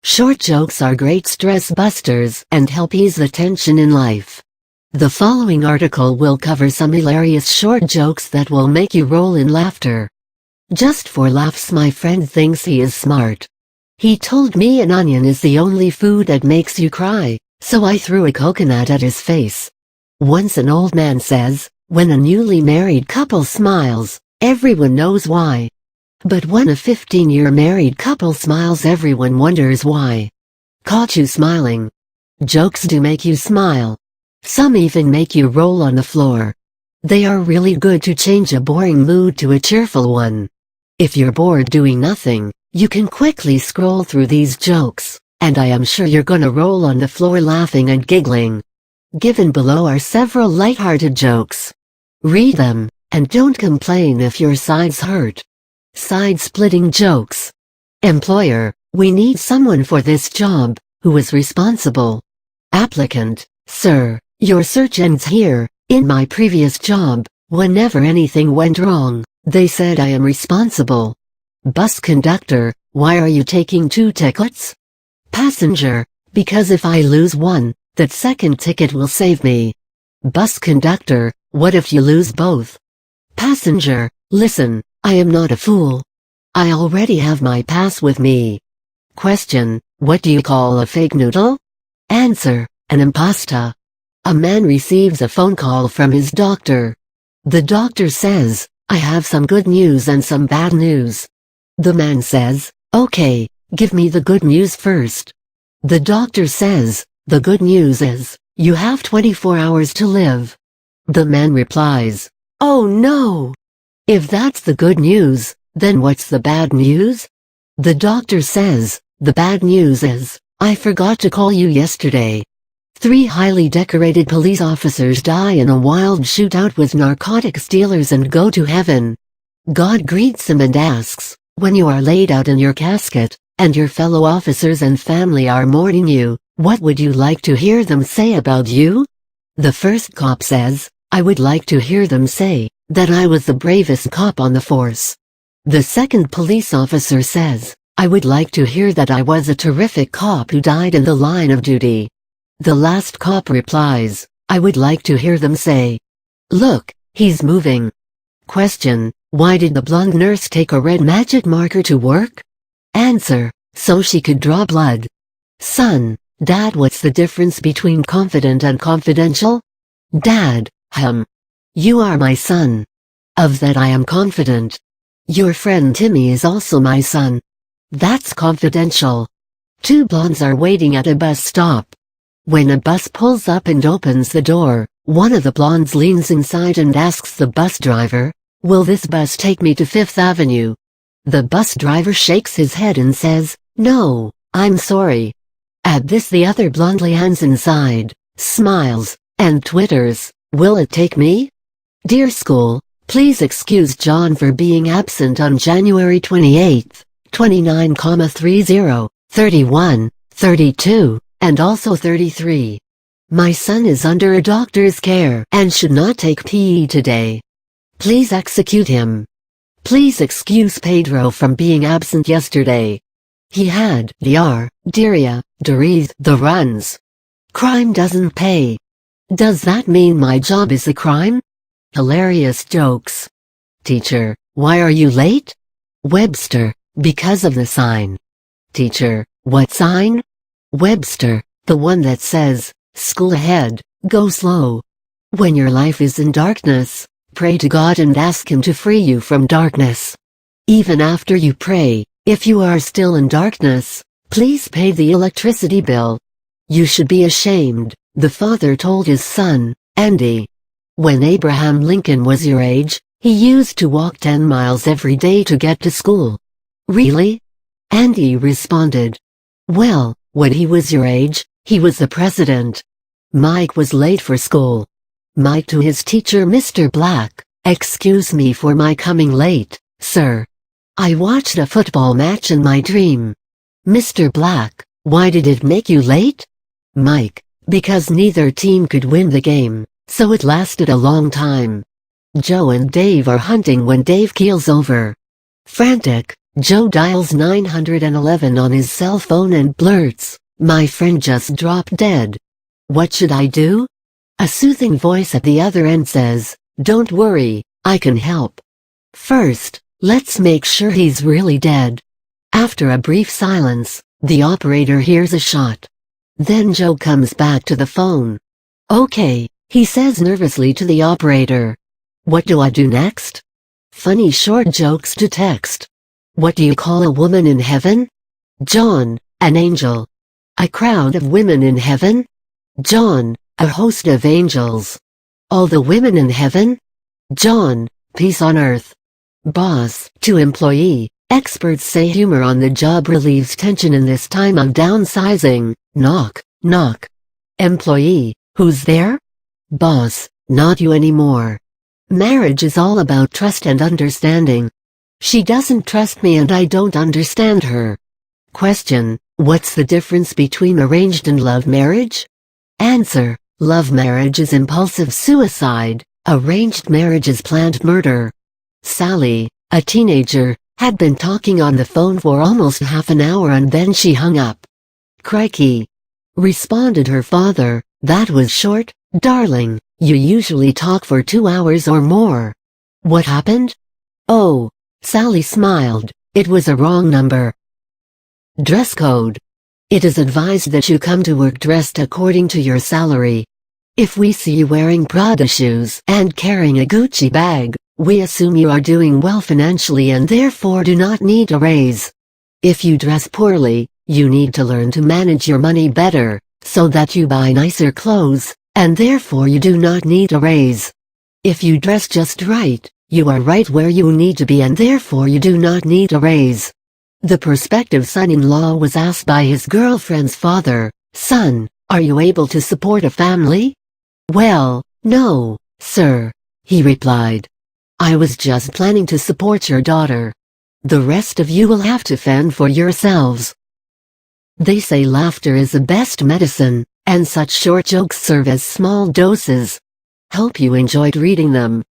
Short jokes are great stress busters and help ease the tension in life. The following article will cover some hilarious short jokes that will make you roll in laughter. Just for laughs, my friend thinks he is smart. He told me an onion is the only food that makes you cry, so I threw a coconut at his face. Once an old man says, when a newly married couple smiles, everyone knows why. But when a 15-year married couple smiles, everyone wonders why. Caught you smiling. Jokes do make you smile. Some even make you roll on the floor. They are really good to change a boring mood to a cheerful one. If you're bored doing nothing, you can quickly scroll through these jokes, and I am sure you're gonna roll on the floor laughing and giggling. Given below are several lighthearted jokes. Read them, and don't complain if your sides hurt. Side-splitting jokes. Employer, we need someone for this job, who is responsible. Applicant, sir, your search ends here. In my previous job, whenever anything went wrong, they said I am responsible. Bus conductor, why are you taking 2 tickets? Passenger, because if I lose one, that second ticket will save me. Bus conductor, what if you lose both? Passenger, listen, I am not a fool. I already have my pass with me. Question, what do you call a fake noodle? Answer, an impasta. A man receives a phone call from his doctor. The doctor says, I have some good news and some bad news. The man says, okay, give me the good news first. The doctor says, the good news is, you have 24 hours to live. The man replies, oh no! If that's the good news, then what's the bad news? The doctor says, the bad news is, I forgot to call you yesterday. 3 highly decorated police officers die in a wild shootout with narcotics dealers and go to heaven. God greets them and asks, when you are laid out in your casket, and your fellow officers and family are mourning you, what would you like to hear them say about you? The first cop says, I would like to hear them say, that I was the bravest cop on the force. The second police officer says, I would like to hear that I was a terrific cop who died in the line of duty. The last cop replies, I would like to hear them say, look, he's moving. Question, why did the blonde nurse take a red magic marker to work? Answer, so she could draw blood. Son, Dad, what's the difference between confident and confidential? Dad, you are my son. Of that I am confident. Your friend Timmy is also my son. That's confidential. 2 blondes are waiting at a bus stop. When a bus pulls up and opens the door, one of the blondes leans inside and asks the bus driver, will this bus take me to 5th Avenue? The bus driver shakes his head and says, no, I'm sorry. At this the other blonde leans inside, smiles, and twitters, will it take me? Dear school, please excuse John for being absent on January 28th, 29,30, 31, 32, and also 33. My son is under a doctor's care and should not take PE today. Please execute him. Please excuse Pedro from being absent yesterday. He had diarrhea, the runs. Crime doesn't pay. Does that mean my job is a crime? Hilarious jokes. Teacher, why are you late? Webster, because of the sign. Teacher, what sign? Webster, the one that says, school ahead, go slow. When your life is in darkness, pray to God and ask Him to free you from darkness. Even after you pray, if you are still in darkness, please pay the electricity bill. You should be ashamed, the father told his son, Andy. When Abraham Lincoln was your age, he used to walk 10 miles every day to get to school. Really? Andy responded. Well, when he was your age, he was the president. Mike was late for school. Mike to his teacher, Mr. Black, excuse me for my coming late, sir. I watched a football match in my dream. Mr. Black, why did it make you late? Mike, because neither team could win the game, so it lasted a long time. Joe and Dave are hunting when Dave keels over. Frantic, Joe dials 911 on his cell phone and blurts, "My friend just dropped dead. What should I do?" A soothing voice at the other end says, "Don't worry, I can help. First, let's make sure he's really dead." After a brief silence, the operator hears a shot. Then Joe comes back to the phone. "Okay," he says nervously to the operator. "What do I do next?" Funny short jokes to text. What do you call a woman in heaven? John, an angel. A crowd of women in heaven? John, a host of angels. All the women in heaven? John, peace on earth. Boss to employee. Experts say humor on the job relieves tension in this time of downsizing. Knock, knock. Employee, who's there? Boss, not you anymore. Marriage is all about trust and understanding. She doesn't trust me and I don't understand her. Question, what's the difference between arranged and love marriage? Answer, love marriage is impulsive suicide, arranged marriage is planned murder. Sally, a teenager, had been talking on the phone for almost half an hour and then she hung up. "Crikey," responded her father, "that was short, darling, you usually talk for 2 hours or more. What happened?" "Oh," Sally smiled, "it was a wrong number." Dress code. It is advised that you come to work dressed according to your salary. If we see you wearing Prada shoes and carrying a Gucci bag, we assume you are doing well financially and therefore do not need a raise. If you dress poorly, you need to learn to manage your money better, so that you buy nicer clothes, and therefore you do not need a raise. If you dress just right, you are right where you need to be and therefore you do not need a raise. The prospective son-in-law was asked by his girlfriend's father, "Son, are you able to support a family?" "Well, no, sir," he replied. "I was just planning to support your daughter. The rest of you will have to fend for yourselves." They say laughter is the best medicine, and such short jokes serve as small doses. Hope you enjoyed reading them.